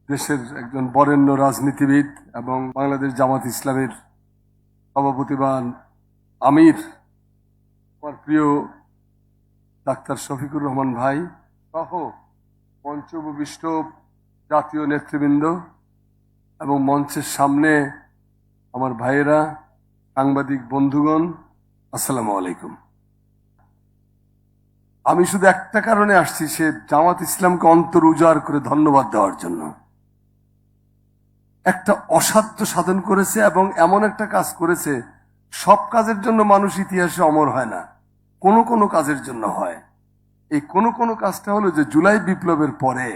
দেশের একজন বরেণ্য রাজনীতিবিদ এবং বাংলাদেশ জামাত ইসলামের সভাপতি বা আমির আমার প্রিয় ডাক্তার শফিকুর রহমান ভাই সহ মঞ্চ উপবিষ্ট জাতীয় নেতৃবৃন্দ এবং মঞ্চের সামনে আমার ভাইয়েরা, সাংবাদিক বন্ধুগণ, আসসালামু আলাইকুম। আমি শুধু একটা কারণে আসছি, সে জামাত ইসলামকে অন্তর উজাড় করে ধন্যবাদ দেওয়ার জন্য। একটা অসাধ্য সাধন করেছে এবং এমন একটা কাজ করেছে, সব কাজের জন্য মানুষ ইতিহাসে অমর হয় না, কোনো কোনো কাজের জন্য হয়। এই কোনো কোনো কাজটা হলো যে জুলাই বিপ্লবের পরে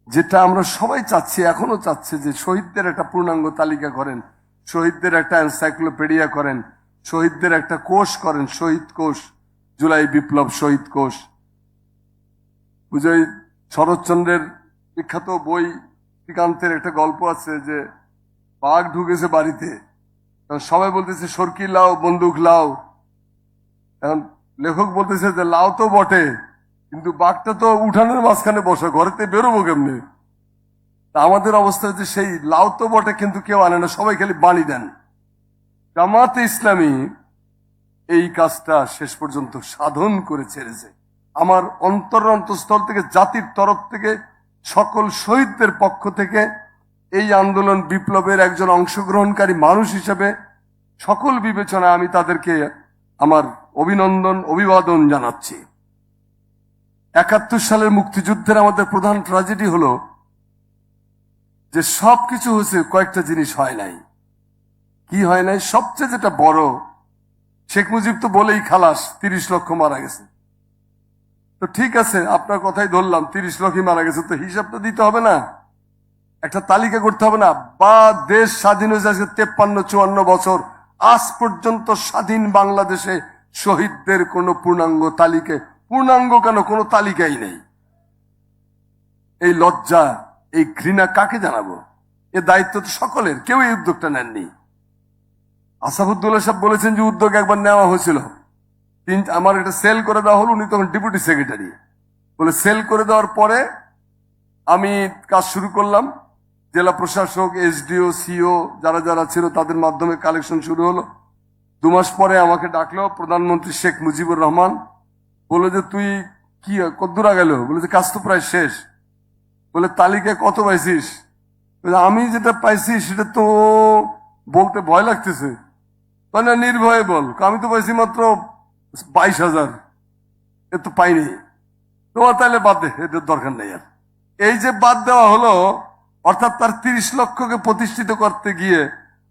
যেটা আমরা সবাই চাচ্ছি, এখনো চাচ্ছে, যে শহীদদের একটা পূর্ণাঙ্গ তালিকা করেন, শহীদদের একটা এনসাইক্লোপিডিয়া করেন, শহীদদের একটা কোষ করেন, শহীদ কোষ, জুলাই বিপ্লব শহীদ কোষ। বুঝই শরৎচন্দ্রের বিখ্যাত বই শ্রীকান্তের একটা গল্প আছে যে বাঘ ঢুকেছে বাড়িতে, সবাই বলতেছে সরকি লাও, বন্দুক লাও। এখন লেখক বলতেছে যে লাও তো বটে, কিন্তু বাঘটা তো উঠানের মাঝখানে বসে, ঘরেতে বেরোবো কেমনি? তা আমাদের অবস্থা হচ্ছে সেই লাউ তো বটে কিন্তু কেউ আনে না, সবাই খালি বাণী দেন। জামাতে ইসলামী এই কাজটা শেষ পর্যন্ত সাধন করে ছেড়েছে। আমার অন্তঃস্থল থেকে, জাতির তরফ থেকে, সকল শহীদদের পক্ষ থেকে এই আন্দোলন বিপ্লবের একজন অংশগ্রহণকারী মানুষ হিসেবে সকল বিবেচনায় আমি তাদেরকে আমার অভিনন্দন, অভিবাদন জানাচ্ছি। 71 সালের মুক্তিযুদ্ধের আমাদের প্রধান ট্র্যাজেডি হলো যে সবকিছু হয়েছে, কয়েকটা জিনিস হয় নাই। কি হয় নাই? সবচেয়ে যেটা বড়, শেখ মুজিব তো বলেই খালাস 30 লক্ষ মারা গেছে। তো ঠিক আছে, আপনার কথাই ধরলাম 30 লক্ষই মারা গেছে, তো হিসাবটা দিতে হবে না? একটা তালিকা করতে হবে না? বা দেশ স্বাধীন হয়েছে আজকে 53-54 বছর, আজ পর্যন্ত স্বাধীন বাংলাদেশে শহীদদের কোনো পূর্ণাঙ্গ তালিকা, পূর্ণাঙ্গ কেন, কোনো তালিকাই নেই। এই লজ্জা, এই ঘৃণা কাকে জানাবো? এ দায়িত্ব তো সকলের, কেউ এই উদ্যোগটা নেননি। আসাদুল্লাহ সাহেব বলেছেন যে উদ্যোগ একবার নেওয়া হয়েছিল, আমার এটা সেল করে দেওয়া হলো, উনি তখন ডেপুটি সেক্রেটারি, বলে সেল করে দেওয়ার পরে আমি কাজ শুরু করলাম। জেলা প্রশাসক, এসডিও, সিও যারা যারা ছিল তাদের মাধ্যমে কালেকশন শুরু হলো। 2 মাস পরে আমাকে ডাকলো প্রধানমন্ত্রী শেখ মুজিবুর রহমান, বলে যে তুই কি কদ্দূর গেল? বলে যে কাজ তো প্রায় শেষ। বলে তালিকায় কত পাইছিস? আমি যেটা পাইছি সেটা তো বলতে ভয় লাগতেছে। না, নির্ভয়ে বল। আমি তো পাইছি মাত্র 22,000, এ তো পাইনি। তোমার তাহলে বাদ দে, এদের দরকার নেই আর। এই যে বাদ দেওয়া হলো, অর্থাৎ তার 30 লক্ষকে প্রতিষ্ঠিত করতে গিয়ে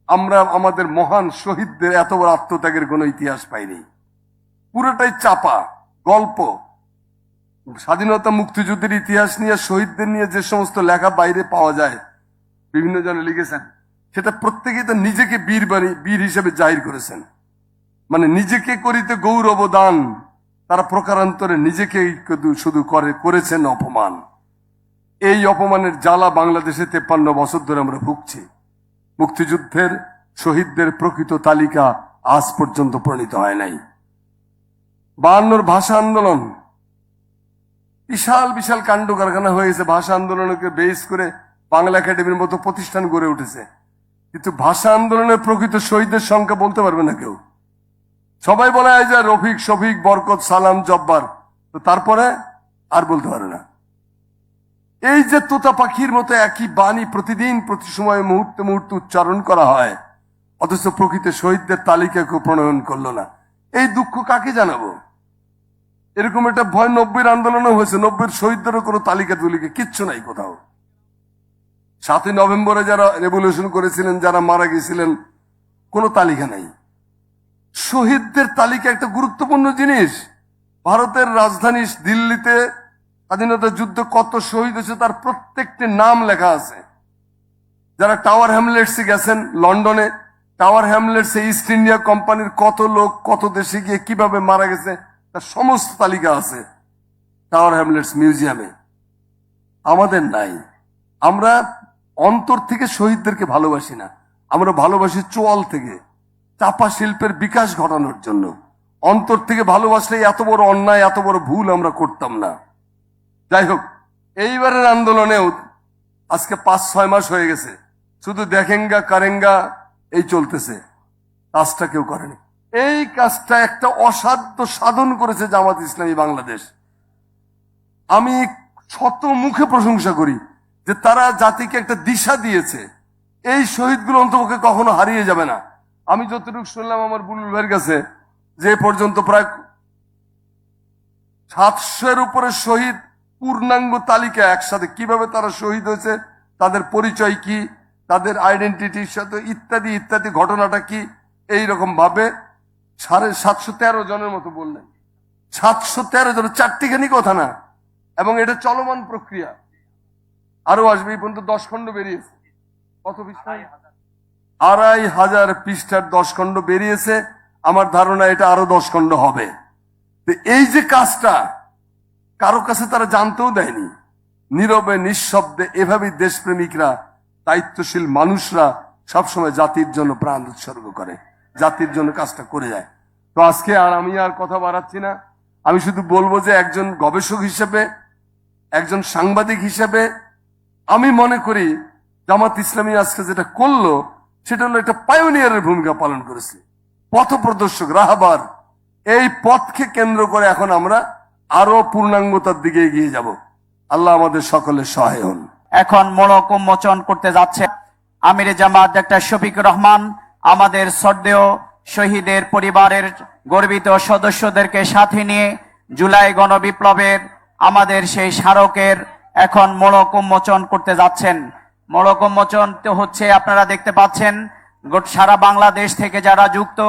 আমরা আমাদের মহান শহীদদের এত বড় আত্মত্যাগের কোনো ইতিহাস পাইনি। পুরোটাই চাপা গল্প। স্বাধীনতা মুক্তিযুদ্ধের ইতিহাস নিয়ে, শহীদদের নিয়ে যে সমস্ত লেখা বাইরে পাওয়া যায়, বিভিন্ন জনে লিখেছেন, সেটা প্রত্যেকেই তো নিজেকে বীর হিসেবে জাহির করেছেন। মানে নিজেকে করিতে গৌরব দান, তারা প্রকারান্তরে নিজেকে শুধু করেছেন অপমান। এই অপমানের জ্বালা বাংলাদেশে 53 বছর ধরে আমরা ভুগছি। মুক্তিযুদ্ধের শহীদদের প্রকৃত তালিকা আজ পর্যন্ত প্রণীত হয় নাই। 52 ভাষা আন্দোলন, বিশাল বিশাল কাণ্ড কারখানা হয়েছে। ভাষা আন্দোলনকে বেস করে বাংলা একাডেমির মতো প্রতিষ্ঠান গড়ে উঠেছে, কিন্তু ভাষা আন্দোলনের প্রকৃত শহীদের সংখ্যা বলতে পারবে না কেউ। সবাই বলে যে রফিক, শফিক, বরকত, সালাম, জব্বার, তো তারপরে আর বলতে পারে না। এই যে তোতা পাখির মতো একই বাণী প্রতিদিন, প্রতি সময়, মুহূর্তে মুহূর্তে উচ্চারণ করা হয়, অথচ প্রকৃত শহীদদের তালিকা কেউ প্রণয়ন করলো না। এই দুঃখ কাকে জানাবো? এরকম একটা ভয় 90-এর আন্দোলনও হয়েছে, 90-এর শহীদদেরও কোনো তালিকা তুলিকে কিচ্ছু নাই কোথাও। 7ই নভেম্বরে যারা রেভলিউশন করেছিলেন, যারা মারা গেছিলেন, কোনো তালিকা নাই। শহীদদের তালিকা একটা গুরুত্বপূর্ণ জিনিস। ভারতের রাজধানী দিল্লিতে স্বাধীনতা যুদ্ধে কত শহীদ হয়েছে তার প্রত্যেকটি নাম লেখা আছে। যারা টাওয়ার হ্যামলেটসে গেছেন, লন্ডনে টাওয়ার হ্যামলেটসে ইস্ট ইন্ডিয়া কোম্পানির কত লোক কত দেশে গিয়ে কিভাবে মারা গেছে তার সমস্ত তালিকা আছে টাওয়ার হ্যামলেটস মিউজিয়ামে। আমাদের নাই। আমরা অন্তর থেকে শহীদদেরকে ভালোবাসি না, আমরা ভালোবাসি চোয়াল থেকে, চাপা শিল্পের বিকাশ ঘটানোর জন্য। অন্তর থেকে ভালোবাসলে এত বড় অন্যায়, এত বড় ভুল আমরা করতাম না। যাই হোক, এইবারের আন্দোলনেও আজকে 5-6 মাস হয়ে গেছে, শুধু দেখেঙ্গা কারেঙ্গা এই চলতেছে, কাজটা কেউ করেনি। এই কাজটা একটা অসাধ্য সাধন করেছে জামাত ইসলামী বাংলাদেশ। আমি শত মুখে প্রশংসা করি যে তারা জাতিকে একটা দিশা দিয়েছে। এই শহীদগুলো অন্তপক্ষে কখনো হারিয়ে যাবে না। আমি যতটুকু শুনলাম আমার বুলুল ভাইয়ের কাছে, যে পর্যন্ত প্রায় 700-এর উপরে শহীদ, পূর্ণাঙ্গ তালিকা একসাথে কিভাবে তারা শহীদ হয়েছে, তাদের পরিচয় কি, তাদের আইডেন্টিটির সাথে ইত্যাদি ইত্যাদি ঘটনাটা কি, এইরকম ভাবে 713 জনের মতো বললেন। 713 জন, চারটিখানি কথা না, এবং এটা চলমান প্রক্রিয়া, আরো আসবে। এই পর্যন্ত 10 খণ্ড বেরিয়েছে। কত পৃষ্ঠা? 2500 পৃষ্ঠার 10 খণ্ড বেরিয়েছে। আমার ধারণা এটা আরো 10 খণ্ড হবে। তো এই যে কাজটা কারো কাছে তারা জানতেও দেয়নি, নীরবে নিঃশব্দে এভাবেই দেশপ্রেমিকরা, দায়িত্বশীল মানুষরা সবসময় জাতির জন্য প্রাণ উৎসর্গ করে, জাতির জন্য কাজটা করে যায়। তো আজকে আমি আর কথা বাড়াচ্ছি না। আমি শুধু বলবো যে একজন গবেষক হিসেবে, একজন সাংবাদিক হিসেবে আমি মনে করি জামাত ইসলামী আজকে যেটা করলো সেটা হলো একটা পায়োনিয়ারের ভূমিকা পালন করেছে, পথপ্রদর্শক, রাহবার। এই পথকে কেন্দ্র করে এখন আমরা আরো পূর্ণাঙ্গতার দিকে এগিয়ে যাব। আল্লাহ আমাদের সকলের সহায় হন। এখন মোড়ক উন্মোচন করতে যাচ্ছে আমিরে জামাত ডাক্তার শফিকুর রহমান। আমাদের শ্রদ্ধেয় শহীদের পরিবারের গর্বিত সদস্যদেরকে সাথে নিয়ে জুলাই গণবিপ্লবের আমাদের সেই স্মারকের এখন মোড়ক উন্মোচন করতে যাচ্ছেন। মোড়ক উন্মোচন তো হচ্ছে, আপনারা দেখতে পাচ্ছেন সারা বাংলাদেশ থেকে যারা যুক্ত,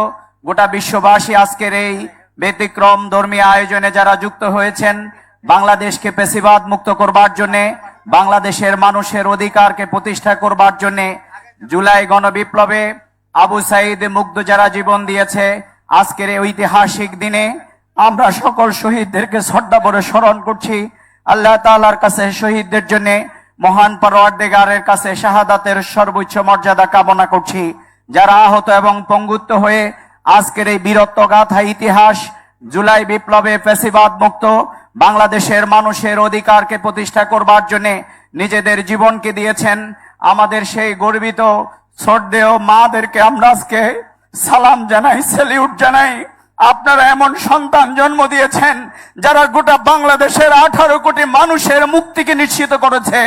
গোটা বিশ্ববাসী আজকের এই ব্যতিক্রম ধর্মীয় আয়োজনে যারা যুক্ত হয়েছেন, বাংলাদেশকে পেশিবাদ মুক্ত করবার জন্যে, বাংলাদেশের মানুষের অধিকারকে প্রতিষ্ঠা করবার জন্যে, জুলাই গণবিপ্লবে আবু সাইদ মুগ্ধ যারা জীবন দিয়েছে, আজকের এই ঐতিহাসিক দিনে আমরা সকল শহীদদেরকে শ্রদ্ধা ভরে স্মরণ করছি। আল্লাহ তাআলার কাছে শহীদদের জন্য মহান পরওয়ারদিগারের কাছে শাহাদাতের সর্বোচ্চ মর্যাদা কামনা করছি। যারা আহত এবং পঙ্গুত্ব হয়ে আজকের এই বীরত্ব গাথা ইতিহাস, জুলাই বিপ্লবে ফ্যাসিবাদ মুক্ত বাংলাদেশের মানুষের অধিকারকে প্রতিষ্ঠা করবার জন্য নিজেদের জীবনকে দিয়েছেন, আমাদের সেই গর্বিত শ্রদ্ধেয় মাদেরকে আমরা আজকে সালাম জানাই, স্যালিউট জানাই। আপনারা এমন সন্তান জন্ম দিয়েছেন যারা গোটা বাংলাদেশের 18 কোটি মানুষের মুক্তিকে নিশ্চিত করেছে।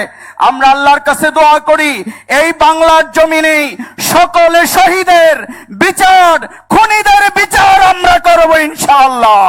আমরা আল্লাহর কাছে দোয়া করি এই বাংলার জমিনে সকলে শহীদের বিচার, খুনিদের বিচার আমরা করব ইনশাআল্লাহ।